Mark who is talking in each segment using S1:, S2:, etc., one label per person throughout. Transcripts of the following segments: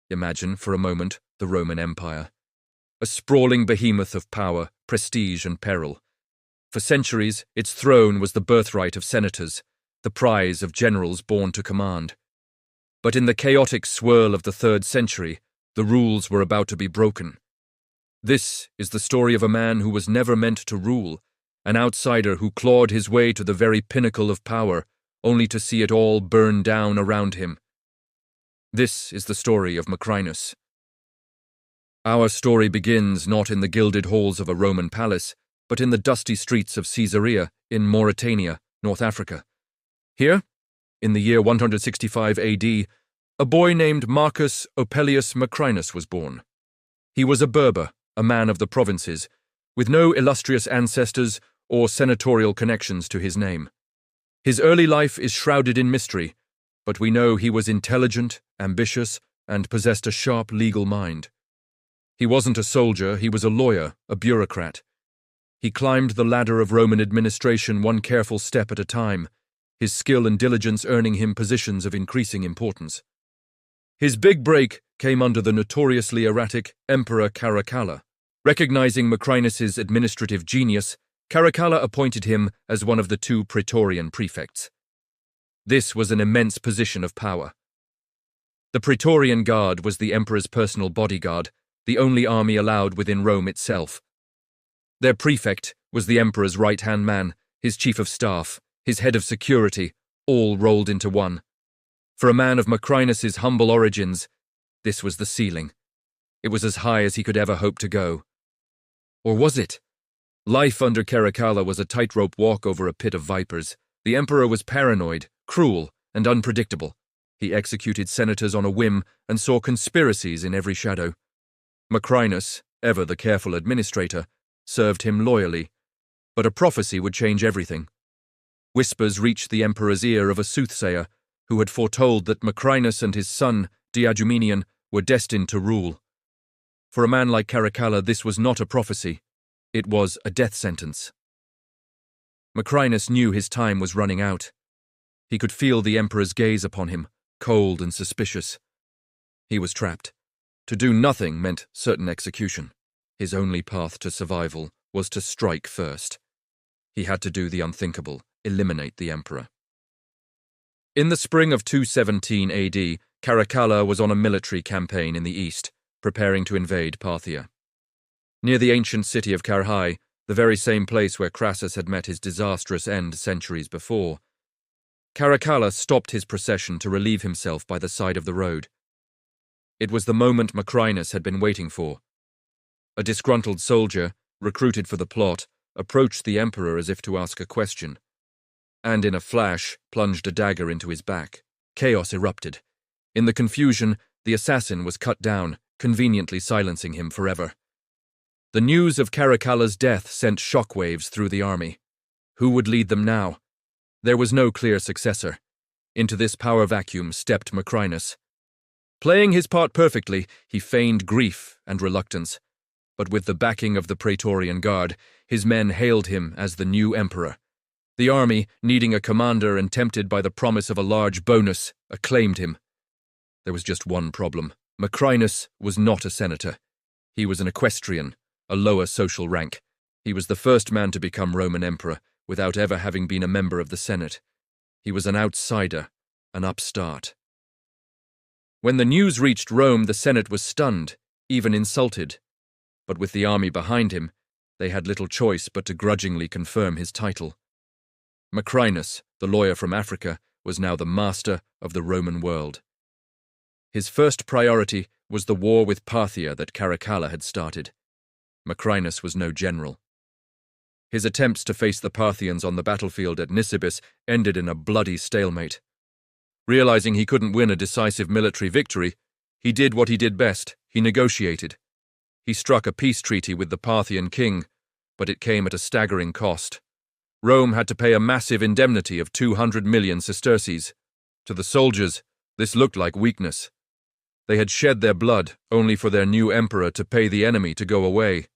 S1: Imagine, for a moment, the Roman Empire. A sprawling behemoth of power, prestige, and peril. For centuries, its throne was the birthright of senators, the prize of generals born to command. But in the chaotic swirl of the 3rd century, the rules were about to be broken. This is the story of a man who was never meant to rule, an outsider who clawed his way to the very pinnacle of power, only to see it all burn down around him. This is the story of Macrinus. Our story begins not in the gilded halls of a Roman palace, but in the dusty streets of Caesarea in Mauritania, North Africa. Here, in the year 165 AD, a boy named Marcus Opellius Macrinus was born. He was a Berber, a man of the provinces, with no illustrious ancestors or senatorial connections to his name. His early life is shrouded in mystery, but we know he was intelligent, ambitious, and possessed a sharp legal mind. He wasn't a soldier, he was a lawyer, a bureaucrat. He climbed the ladder of Roman administration one careful step at a time, his skill and diligence earning him positions of increasing importance. His big break came under the notoriously erratic Emperor Caracalla. Recognizing Macrinus's administrative genius, Caracalla appointed him as one of the 2 praetorian prefects. This was an immense position of power. The Praetorian Guard was the emperor's personal bodyguard, the only army allowed within Rome itself. Their prefect was the emperor's right-hand man, his chief of staff, his head of security, all rolled into one. For a man of Macrinus's humble origins, this was the ceiling. It was as high as he could ever hope to go. Or was it? Life under Caracalla was a tightrope walk over a pit of vipers. The emperor was paranoid, cruel, and unpredictable. He executed senators on a whim and saw conspiracies in every shadow. Macrinus, ever the careful administrator, served him loyally, but a prophecy would change everything. Whispers reached the emperor's ear of a soothsayer who had foretold that Macrinus and his son, Diadumenian, were destined to rule. For a man like Caracalla, this was not a prophecy. It was a death sentence. Macrinus knew his time was running out. He could feel the emperor's gaze upon him, cold and suspicious. He was trapped. To do nothing meant certain execution. His only path to survival was to strike first. He had to do the unthinkable, eliminate the emperor. In the spring of 217 AD, Caracalla was on a military campaign in the east, preparing to invade Parthia. Near the ancient city of Carrhae, the very same place where Crassus had met his disastrous end centuries before, Caracalla stopped his procession to relieve himself by the side of the road. It was the moment Macrinus had been waiting for. A disgruntled soldier, recruited for the plot, approached the emperor as if to ask a question, and in a flash plunged a dagger into his back. Chaos erupted. In the confusion, the assassin was cut down, conveniently silencing him forever. The news of Caracalla's death sent shockwaves through the army. Who would lead them now? There was no clear successor. Into this power vacuum stepped Macrinus. Playing his part perfectly, he feigned grief and reluctance, but with the backing of the Praetorian Guard, his men hailed him as the new emperor. The army, needing a commander and tempted by the promise of a large bonus, acclaimed him. There was just one problem. Macrinus was not a senator. He was an equestrian, a lower social rank. He was the first man to become Roman emperor, without ever having been a member of the Senate. He was an outsider, an upstart. When the news reached Rome, the Senate was stunned, even insulted. But with the army behind him, they had little choice but to grudgingly confirm his title. Macrinus, the lawyer from Africa, was now the master of the Roman world. His first priority was the war with Parthia that Caracalla had started. Macrinus was no general. His attempts to face the Parthians on the battlefield at Nisibis ended in a bloody stalemate. Realizing he couldn't win a decisive military victory, he did what he did best. He negotiated. He struck a peace treaty with the Parthian king, but it came at a staggering cost. Rome had to pay a massive indemnity of 200 million sesterces. To the soldiers, this looked like weakness. They had shed their blood only for their new emperor to pay the enemy to go away.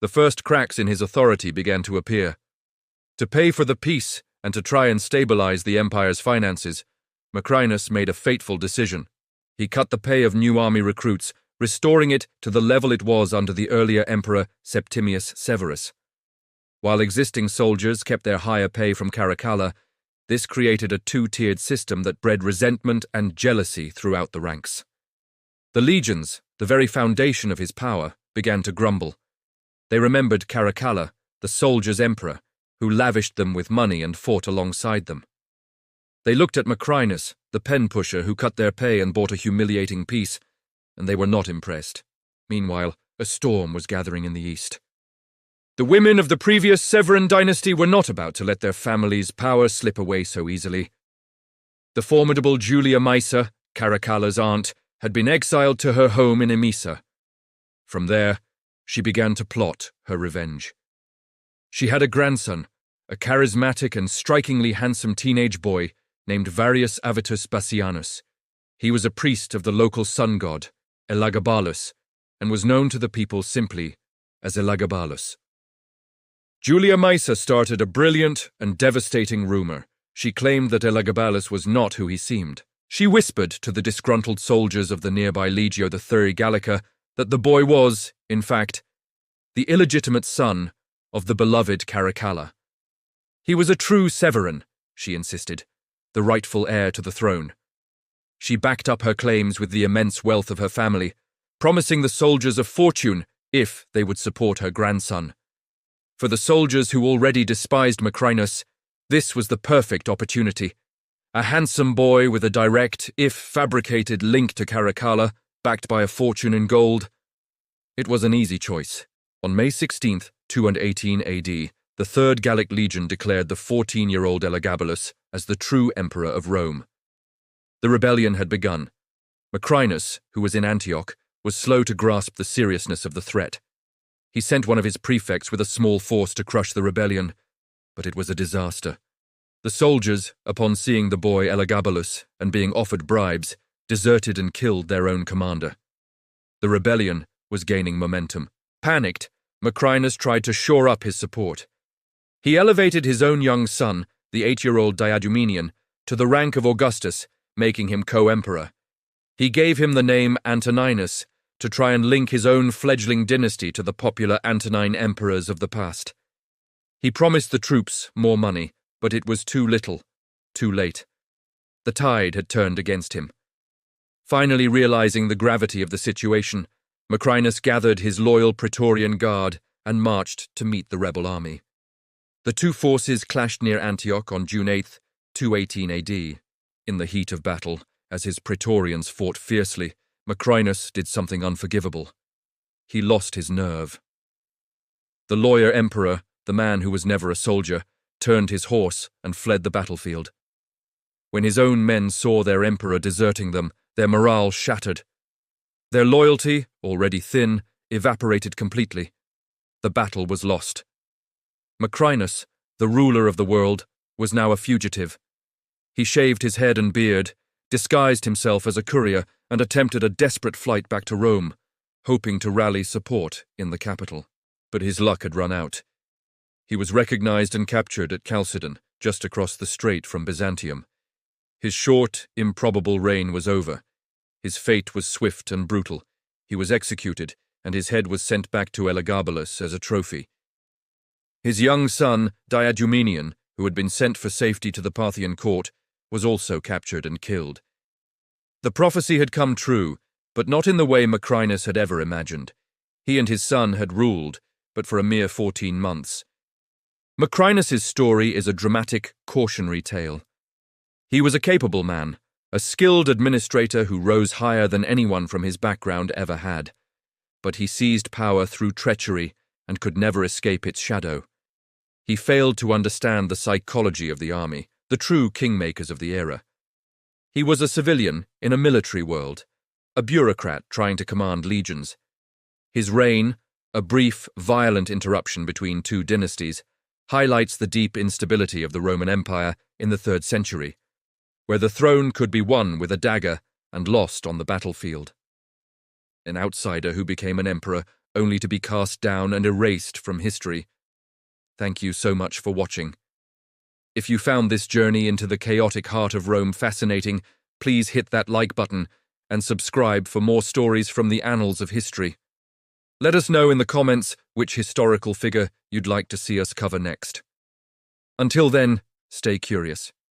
S1: The first cracks in his authority began to appear. To pay for the peace and to try and stabilize the empire's finances, Macrinus made a fateful decision. He cut the pay of new army recruits, restoring it to the level it was under the earlier emperor Septimius Severus. While existing soldiers kept their higher pay from Caracalla, this created a two-tiered system that bred resentment and jealousy throughout the ranks. The legions, the very foundation of his power, began to grumble. They remembered Caracalla, the soldiers' emperor, who lavished them with money and fought alongside them. They looked at Macrinus, the pen-pusher who cut their pay and bought a humiliating peace, and they were not impressed. Meanwhile, a storm was gathering in the east. The women of the previous Severan dynasty were not about to let their family's power slip away so easily. The formidable Julia Maesa, Caracalla's aunt, had been exiled to her home in Emesa. From there, she began to plot her revenge. She had a grandson, a charismatic and strikingly handsome teenage boy named Varius Avitus Bassianus. He was a priest of the local sun god, Elagabalus, and was known to the people simply as Elagabalus. Julia Maesa started a brilliant and devastating rumor. She claimed that Elagabalus was not who he seemed. She whispered to the disgruntled soldiers of the nearby Legio III Gallica that the boy was, in fact, the illegitimate son of the beloved Caracalla. He was a true Severan, she insisted, the rightful heir to the throne. She backed up her claims with the immense wealth of her family, promising the soldiers a fortune if they would support her grandson. For the soldiers who already despised Macrinus, this was the perfect opportunity. A handsome boy with a direct, if fabricated, link to Caracalla, backed by a fortune in gold. It was an easy choice. On May 16th, 218 AD, the Third Gallic Legion declared the 14-year-old Elagabalus as the true emperor of Rome. The rebellion had begun. Macrinus, who was in Antioch, was slow to grasp the seriousness of the threat. He sent one of his prefects with a small force to crush the rebellion, but it was a disaster. The soldiers, upon seeing the boy Elagabalus and being offered bribes, deserted and killed their own commander. The rebellion was gaining momentum. Panicked, Macrinus tried to shore up his support. He elevated his own young son, the 8-year-old Diadumenian, to the rank of Augustus, making him co-emperor. He gave him the name Antoninus to try and link his own fledgling dynasty to the popular Antonine emperors of the past. He promised the troops more money, but it was too little, too late. The tide had turned against him. Finally realizing the gravity of the situation, Macrinus gathered his loyal Praetorian Guard and marched to meet the rebel army. The two forces clashed near Antioch on June 8, 218 AD. In the heat of battle, as his Praetorians fought fiercely, Macrinus did something unforgivable. He lost his nerve. The lawyer emperor, the man who was never a soldier, turned his horse and fled the battlefield. When his own men saw their emperor deserting them, their morale shattered. Their loyalty, already thin, evaporated completely. The battle was lost. Macrinus, the ruler of the world, was now a fugitive. He shaved his head and beard, disguised himself as a courier, and attempted a desperate flight back to Rome, hoping to rally support in the capital. But his luck had run out. He was recognized and captured at Chalcedon, just across the strait from Byzantium. His short, improbable reign was over. His fate was swift and brutal. He was executed, and his head was sent back to Elagabalus as a trophy. His young son, Diadumenian, who had been sent for safety to the Parthian court, was also captured and killed. The prophecy had come true, but not in the way Macrinus had ever imagined. He and his son had ruled, but for a mere 14 months. Macrinus's story is a dramatic, cautionary tale. He was a capable man, a skilled administrator who rose higher than anyone from his background ever had. But he seized power through treachery and could never escape its shadow. He failed to understand the psychology of the army, the true kingmakers of the era. He was a civilian in a military world, a bureaucrat trying to command legions. His reign, a brief, violent interruption between two dynasties, highlights the deep instability of the Roman Empire in the 3rd century, where the throne could be won with a dagger and lost on the battlefield. An outsider who became an emperor only to be cast down and erased from history. Thank you so much for watching. If you found this journey into the chaotic heart of Rome fascinating, please hit that like button and subscribe for more stories from the annals of history. Let us know in the comments which historical figure you'd like to see us cover next. Until then, stay curious.